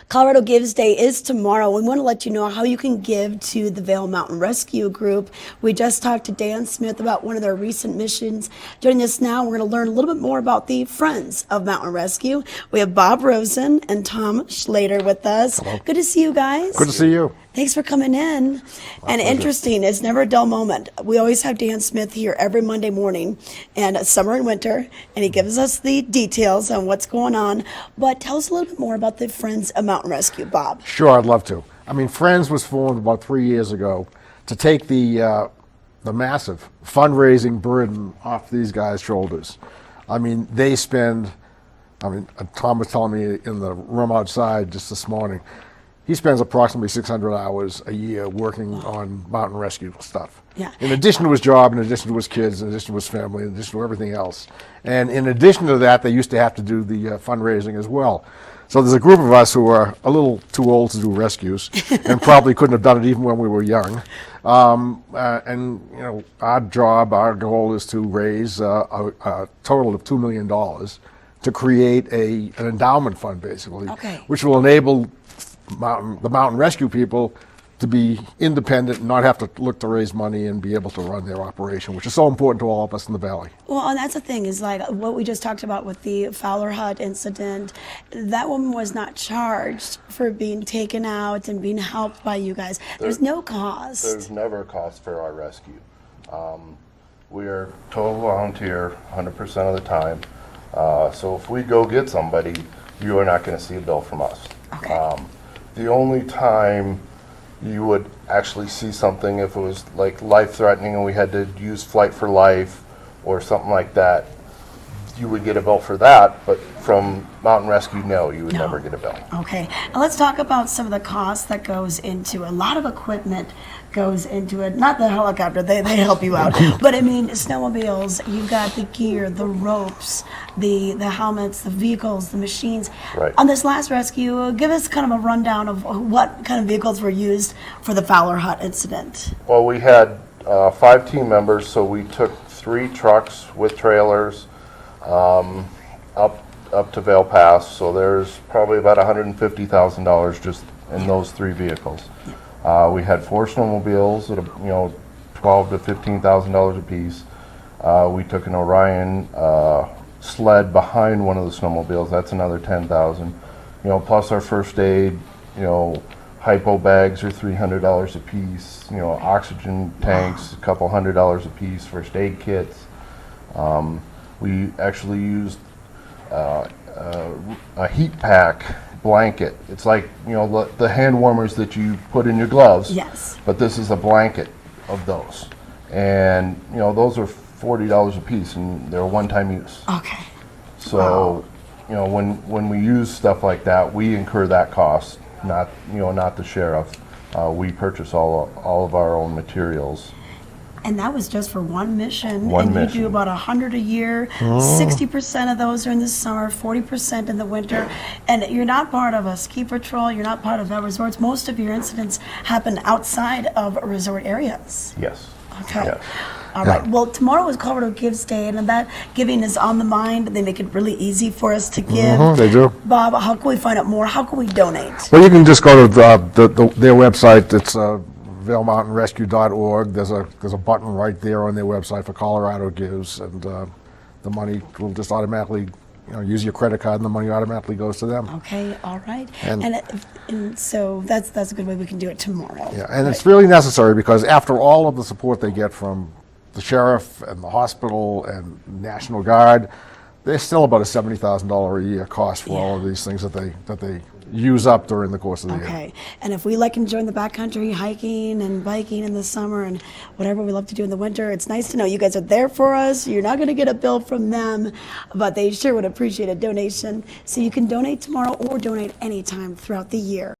Colorado Gives Day is tomorrow. We want to let you know how you can give to the Vail Mountain Rescue Group. We just talked to Dan Smith about one of their recent missions. Joining us now, we're going to learn a little bit more about the Friends of Mountain Rescue. We have Bob Rosen and Tom Schlader with us. Hello. Good to see you guys. Good to see you. Thanks for coming in. And interesting, it's never a dull moment. We always have Dan Smith here every Monday morning, and summer and winter, and he gives us the details on what's going on. But tell us a little bit more about the Friends of Mountain Rescue, Bob. Sure, I'd love to. I mean, Friends was formed about 3 years ago to take the massive fundraising burden off these guys' shoulders. I mean, they spend, Tom was telling me in the room outside just this morning, he spends approximately 600 hours a year working on mountain rescue stuff. Yeah. In addition to his job, in addition to his kids, in addition to his family, in addition to everything else. And in addition to that, they used to have to do the fundraising as well. So there's a group of us who are a little too old to do rescues and probably couldn't have done it even when we were young. And you know, our goal is to raise a total of $2 million to create an endowment fund, basically, which will enable the mountain rescue people to be independent and not have to look to raise money and be able to run their operation, which is so important to all of us in the valley. Well, and that's the thing, is like what we just talked about with the Fowler Hut incident. That woman was not charged for being taken out and being helped by you guys. There's no cost. There's never a cost for our rescue. We are total volunteer 100% of the time. So if we go get somebody, you are not going to see a bill from us. Okay. The only time you would actually see something if it was like life-threatening and we had to use Flight for Life or something like that, you would get a bill for that, but from Mountain Rescue, no, you would never get a bill. Okay, and let's talk about some of the costs that goes into a lot of equipment goes into it. Not the helicopter, they help you out, but I mean snowmobiles, you've got the gear, the ropes, the helmets, the vehicles, the machines. Right. On this last rescue, give us kind of a rundown of what kind of vehicles were used for the Fowler Hut incident. Well, we had 5 team members, so we took 3 trucks with trailers up to Vail Pass, so there's probably about $150,000 just in those 3 vehicles. We had 4 snowmobiles at $12,000 to $15,000 a piece. We took an Orion sled behind one of the snowmobiles. That's another $10,000. Plus our first aid. Hypo bags are $300 a piece. Oxygen tanks, a couple $100 a piece. First aid kits. We actually used a heat pack blanket. It's like the hand warmers that you put in your gloves. Yes. But this is a blanket of those, and those are $40 a piece, and they're one-time use. Okay. So, when we use stuff like that, we incur that cost, not the sheriff. We purchase all of our own materials. And that was just for one mission. One and mission. You do about 100 a year. 60% of those are in the summer, 40% in the winter. And you're not part of a ski patrol. You're not part of our resorts. Most of your incidents happen outside of resort areas. Yes. Okay. Yes. All right. Well, tomorrow is Colorado Gives Day, and that giving is on the mind. They make it really easy for us to give. They do. Bob, how can we find out more? How can we donate? Well, you can just go to their website. It's vailmountainrescue.org. There's a button right there on their website for Colorado Gives, and the money will just automatically, use your credit card, and the money automatically goes to them. Okay, all right. And So that's a good way we can do it tomorrow. Yeah, and it's really necessary because after all of the support they get from the sheriff and the hospital and National Guard, there's still about a $70,000 a year cost for all of these things that they use up during the course of the year. Okay, and if we like enjoying the backcountry, hiking and biking in the summer and whatever we love to do in the winter, it's nice to know you guys are there for us. You're not going to get a bill from them, but they sure would appreciate a donation. So you can donate tomorrow or donate anytime throughout the year.